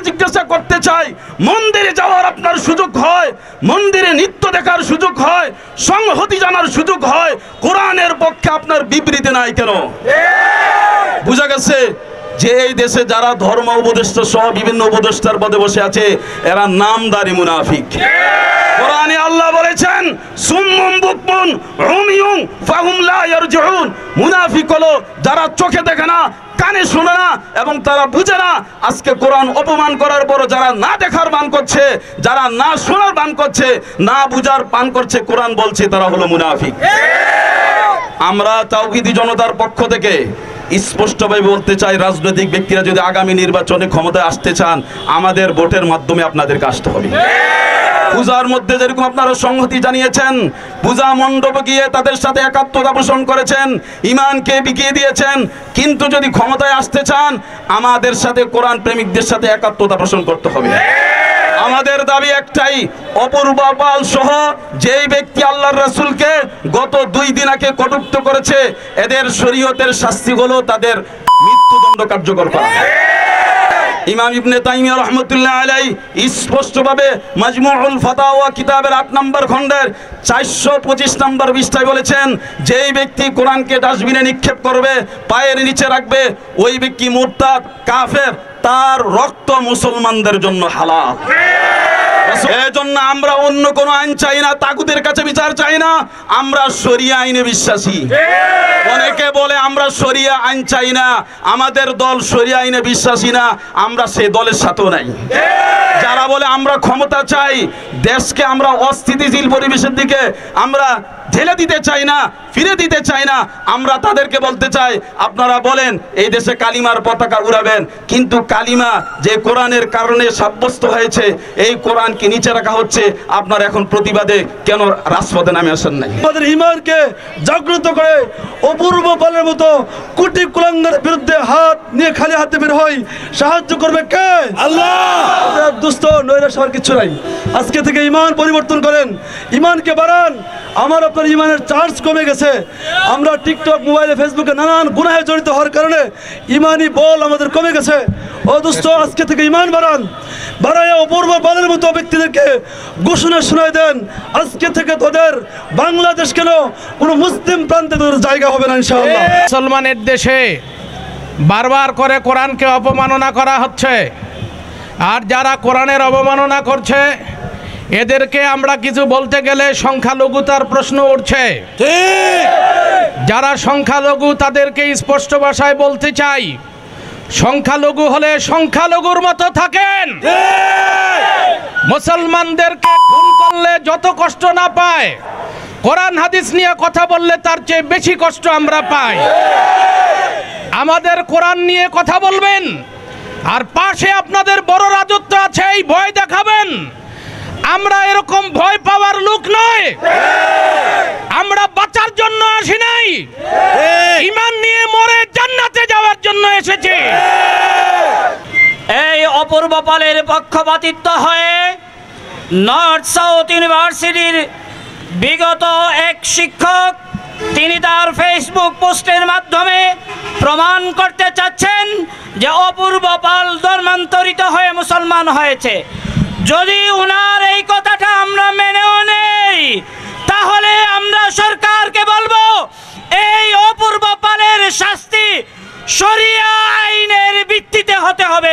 জিজ্ঞাসা করতে চাই, মন্দিরে যাওয়ার আপনার সুযোগ হয়, মন্দিরে নৃত্য দেখার সুযোগ হয়, সংহতি জানার সুযোগ হয়, কোরআনের পক্ষে আপনার বিবৃতি নাই কেন? বুঝা গেছে যে এই দেশে যারা ধর্ম উপদেষ্টা সহ বিভিন্ন উপদেষ্টার পদে বসে আছে এরা নামদারি মুনাফিক। কোরআনে আল্লাহ বলেছেন সুম্মুম বুকমুন উমিয়ুন ফাহুম লা ইয়ারজিউন, মুনাফিক হলো যারা চোখে দেখে না, কানে শুনে না এবং তারা বুঝে না। আজকে কোরআন অপমান করার পর যারা না দেখার বান করছে, যারা না শোনার বান করছে, না বুঝার পান করছে, কোরআন বলছে তারা হলো মুনাফিক। আমরা তাওহীদি জনতার পক্ষ থেকে স্পষ্টভাবে বলতে চাই, রাজনৈতিক ব্যক্তিরা যদি আগামী নির্বাচনে ক্ষমতায় আসতে চান আমাদের ভোটের মাধ্যমে আপনাদেরকে আসতে হবে। পূজার মধ্যে যেরকম আপনারা সংহতি জানিয়েছেন, পূজা মণ্ডপে গিয়ে তাদের সাথে একাত্মতা পোষণ করেছেন, ইমানকে বিকিয়ে দিয়েছেন, কিন্তু যদি ক্ষমতায় আসতে চান আমাদের সাথে কোরআন প্রেমিকদের সাথে একাত্মতা পোষণ করতে হবে। আমাদের দাবি একটাই, অপূর্ব পাল সহ যেই ব্যক্তি আল্লাহর রাসূলকে গত 2 দিন আগে কটূক্ত করেছে এদের শরীয়তের শাস্তি হলো তাদের মৃত্যুদণ্ড কার্যকর করা। ইমাম ইবনে তাইমিয়া রাহমাতুল্লাহ আলাইহি স্পষ্টভাবে মাজমুউল ফাতাওয়া কিতাবের 8 নম্বর খণ্ডের 425 নম্বর পৃষ্ঠায় বলেছেন, যেই ব্যক্তি কোরআনকে ডাস্টবিনে নিক্ষেপ করবে, পায়ের নিচে রাখবে, ওই ব্যক্তি মুরতাদ, কাফের, তার রক্ত মুসলমানদের জন্য হালাল। এজন্য আমরা অন্য কোনো আইন চাই না, তাগুতের কাছে বিচার চাই না, আমরা শরিয়া আইনে বিশ্বাসী। অনেকে বলে আমরা শরিয়া আইন চাই না, আমাদের দল শরিয়া আইনে বিশ্বাসী না, আমরা সেই দলের সাথেও নাই। যারা বলে আমরা ক্ষমতা চাই, দেশকে আমরা অস্থিতিশীল পরিবেশের দিকে আমরা ঢেলে দিতে চাই না, ফিরে দিতে চাই না, আমরা তাদেরকে বলতে চাই আপনারা বলেন এই দেশে কালিমার পতাকা উড়াবেন, কিন্তু কালিমা যে কোরআনের কারণে সাব্যস্ত হয়েছে এই কোরআনকে নিচে রাখা হচ্ছে, আপনারা এখন প্রতিবাদে কেন রাজপথে নামে আসেন নাই? আমাদের ঈমানকে জাগ্রত করে অপূর্ব বলের মতো কোটি কুলাঙ্গারের বিরুদ্ধে হাত নিয়ে খালি হাতে বের হই, সাহায্য করবে কে? আল্লাহ। দুস্থ নৈরাশ হওয়ার কিছু নাই। আজকে থেকে ঈমান পরিবর্তন করেন, ঈমানকে বাড়ান। আমার আপনার ঈমানের চার্জ কমে গেছে, আমরা টিকটক, মোবাইলে, ফেসবুকে নানান গুনাহে জড়িত হওয়ার কারণে ঈমানি বল আমাদের কমে গেছে। ও দুস্থ, আজকে থেকে ঈমান বাড়ান, বাড়ায় অপূর্ব বলের মতো ব্যক্তিদেরকে ঘোষণা শোনায় দেন, আজকে থেকে তোদের বাংলাদেশ কেন কোনো মুসলিম প্রান্তে তোদের জায়গা হবে না ইনশাআল্লাহ। মুসলমানের দেশে বারবার করে কোরআনকে অপমাননা করা হচ্ছে, আর যারা কোরআনের অবমাননা করছে এদেরকে আমরা কিছু বলতে গেলে সংখ্যালঘুতার প্রশ্ন উঠছে। যারা সংখ্যালঘু তাদেরকে স্পষ্ট ভাষায় বলতে চাই, সংখ্যালঘু হলে সংখ্যালঘুর মতো থাকেন। মুসলমানদেরকে খুন করলে যত কষ্ট না পায়, কোরআন হাদিস নিয়ে কথা বললে তার চেয়ে বেশি কষ্ট আমরা পাই। আমাদের কোরআন নিয়ে কথা বলবেন, আর পাশে আপনাদের বড় রাজত্ব আছে এই ভয় দেখাবেন। আমরা এরকম ভয় পাওয়ার লোক নয়, আমরা বাঁচার জন্য আসি নাই, ঈমান নিয়ে মরে জান্নাতে যাওয়ার জন্য এসেছি। এই অপূর্ব পালের পক্ষপাতিত্ব হয়ে নর্থ সাউথ ইউনিভার্সিটির বিগত এক শিক্ষক তিনি তার ফেসবুক পোস্টের মাধ্যমে প্রমাণ করতে চাচ্ছেন যে অপূর্ব পাল ধর্মান্তরিত হয়ে মুসলমান হয়েছে। যদি উনার এই কথাটা আমরা মেনেও নেই, তাহলে আমরা সরকারকে বলবো এই অপূর্ব পালের শাস্তি শরিয়া আইনের ভিত্তিতে হতে হবে।